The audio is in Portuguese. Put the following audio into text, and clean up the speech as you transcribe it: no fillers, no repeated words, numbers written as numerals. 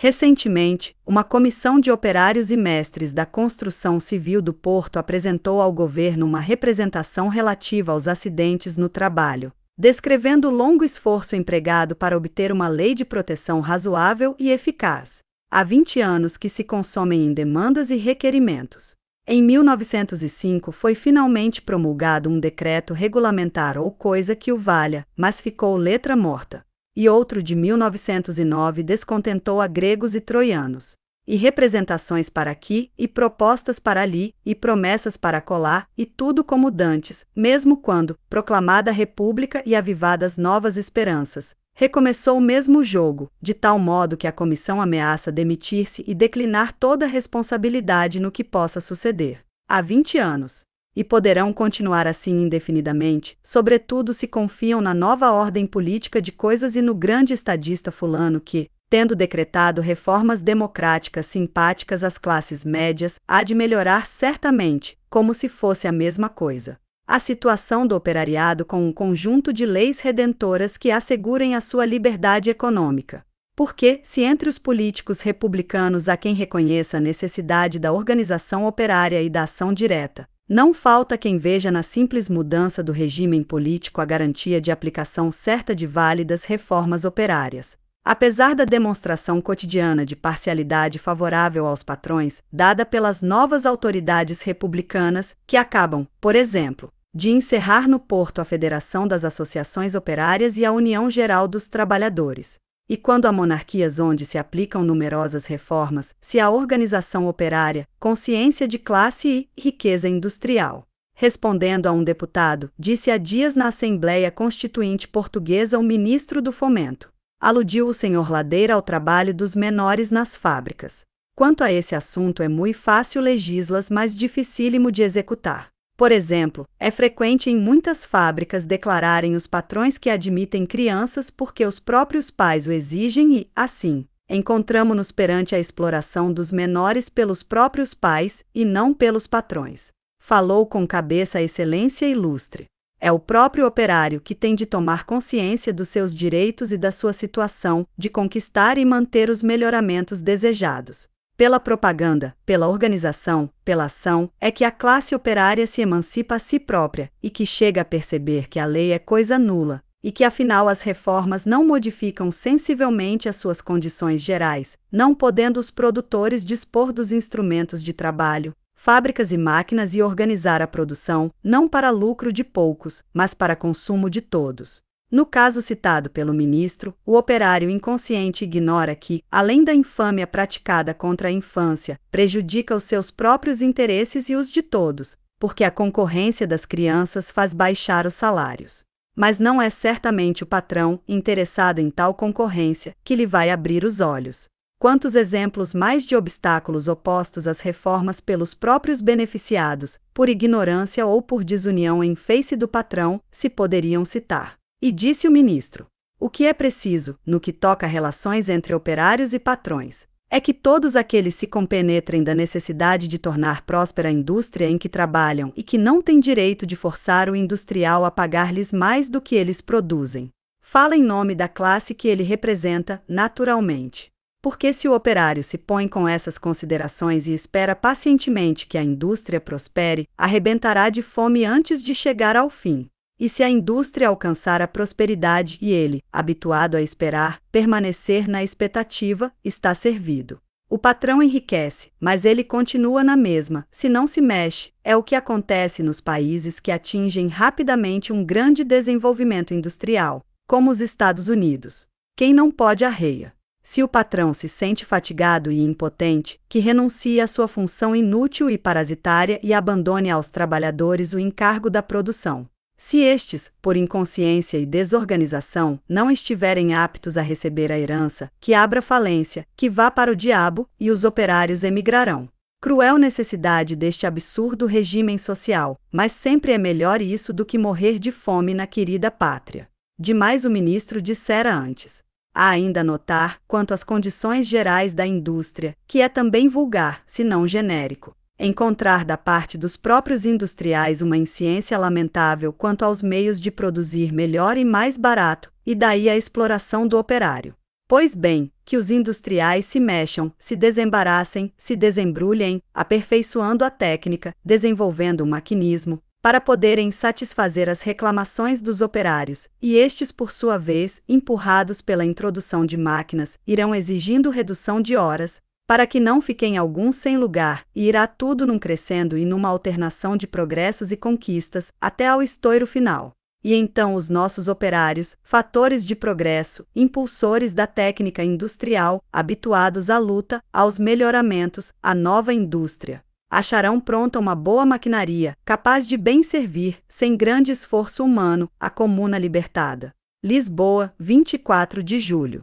Recentemente, uma comissão de operários e mestres da construção civil do Porto apresentou ao governo uma representação relativa aos acidentes no trabalho, descrevendo o longo esforço empregado para obter uma lei de proteção razoável e eficaz. Há 20 anos que se consomem em demandas e requerimentos. Em 1905 foi finalmente promulgado um decreto regulamentar ou coisa que o valha, mas ficou letra morta. E outro de 1909 descontentou a gregos e troianos. E representações para aqui, e propostas para ali, e promessas para colar, e tudo como dantes, mesmo quando, proclamada a República e avivadas novas esperanças, recomeçou o mesmo jogo, de tal modo que a comissão ameaça demitir-se e declinar toda a responsabilidade no que possa suceder. Há 20 anos. E poderão continuar assim indefinidamente, sobretudo se confiam na nova ordem política de coisas e no grande estadista fulano que, tendo decretado reformas democráticas simpáticas às classes médias, há de melhorar certamente, como se fosse a mesma coisa, a situação do operariado com um conjunto de leis redentoras que assegurem a sua liberdade econômica. Porque, se entre os políticos republicanos há quem reconheça a necessidade da organização operária e da ação direta, não falta quem veja na simples mudança do regime político a garantia de aplicação certa de válidas reformas operárias. Apesar da demonstração cotidiana de parcialidade favorável aos patrões, dada pelas novas autoridades republicanas, que acabam, por exemplo, de encerrar no Porto a Federação das Associações Operárias e a União Geral dos Trabalhadores. E quando há monarquias onde se aplicam numerosas reformas, se há organização operária, consciência de classe e riqueza industrial. Respondendo a um deputado, disse há dias na Assembleia Constituinte Portuguesa o ministro do Fomento. Aludiu o senhor Ladeira ao trabalho dos menores nas fábricas. Quanto a esse assunto é muito fácil legislas, mas dificílimo de executar. Por exemplo, é frequente em muitas fábricas declararem os patrões que admitem crianças porque os próprios pais o exigem e, assim, encontramo-nos perante a exploração dos menores pelos próprios pais e não pelos patrões. Falou com cabeça a excelência ilustre. É o próprio operário que tem de tomar consciência dos seus direitos e da sua situação, de conquistar e manter os melhoramentos desejados. Pela propaganda, pela organização, pela ação, é que a classe operária se emancipa a si própria e que chega a perceber que a lei é coisa nula, e que afinal as reformas não modificam sensivelmente as suas condições gerais, não podendo os produtores dispor dos instrumentos de trabalho, fábricas e máquinas e organizar a produção, não para lucro de poucos, mas para consumo de todos. No caso citado pelo ministro, o operário inconsciente ignora que, além da infâmia praticada contra a infância, prejudica os seus próprios interesses e os de todos, porque a concorrência das crianças faz baixar os salários. Mas não é certamente o patrão, interessado em tal concorrência, que lhe vai abrir os olhos. Quantos exemplos mais de obstáculos opostos às reformas pelos próprios beneficiados, por ignorância ou por desunião em face do patrão, se poderiam citar? E disse o ministro: o que é preciso, no que toca a relações entre operários e patrões, é que todos aqueles se compenetrem da necessidade de tornar próspera a indústria em que trabalham e que não têm direito de forçar o industrial a pagar-lhes mais do que eles produzem. Fala em nome da classe que ele representa, naturalmente. Porque se o operário se põe com essas considerações e espera pacientemente que a indústria prospere, arrebentará de fome antes de chegar ao fim. E se a indústria alcançar a prosperidade e ele, habituado a esperar, permanecer na expectativa, está servido. O patrão enriquece, mas ele continua na mesma, se não se mexe. É o que acontece nos países que atingem rapidamente um grande desenvolvimento industrial, como os Estados Unidos. Quem não pode arreia. Se o patrão se sente fatigado e impotente, que renuncie à sua função inútil e parasitária e abandone aos trabalhadores o encargo da produção. Se estes, por inconsciência e desorganização, não estiverem aptos a receber a herança, que abra falência, que vá para o diabo, e os operários emigrarão. Cruel necessidade deste absurdo regime social, mas sempre é melhor isso do que morrer de fome na querida pátria. Demais o ministro dissera antes. Há ainda a notar, quanto às condições gerais da indústria, que é também vulgar, se não genérico. Encontrar da parte dos próprios industriais uma insciência lamentável quanto aos meios de produzir melhor e mais barato, e daí a exploração do operário. Pois bem, que os industriais se mexam, se desembaraçem, se desembrulhem, aperfeiçoando a técnica, desenvolvendo o maquinismo, para poderem satisfazer as reclamações dos operários, e estes, por sua vez, empurrados pela introdução de máquinas, irão exigindo redução de horas, para que não fiquem alguns sem lugar, e irá tudo num crescendo e numa alternação de progressos e conquistas, até ao estouro final. E então os nossos operários, fatores de progresso, impulsores da técnica industrial, habituados à luta, aos melhoramentos, à nova indústria, acharão pronta uma boa maquinaria, capaz de bem servir, sem grande esforço humano, a comuna libertada. Lisboa, 24 de julho.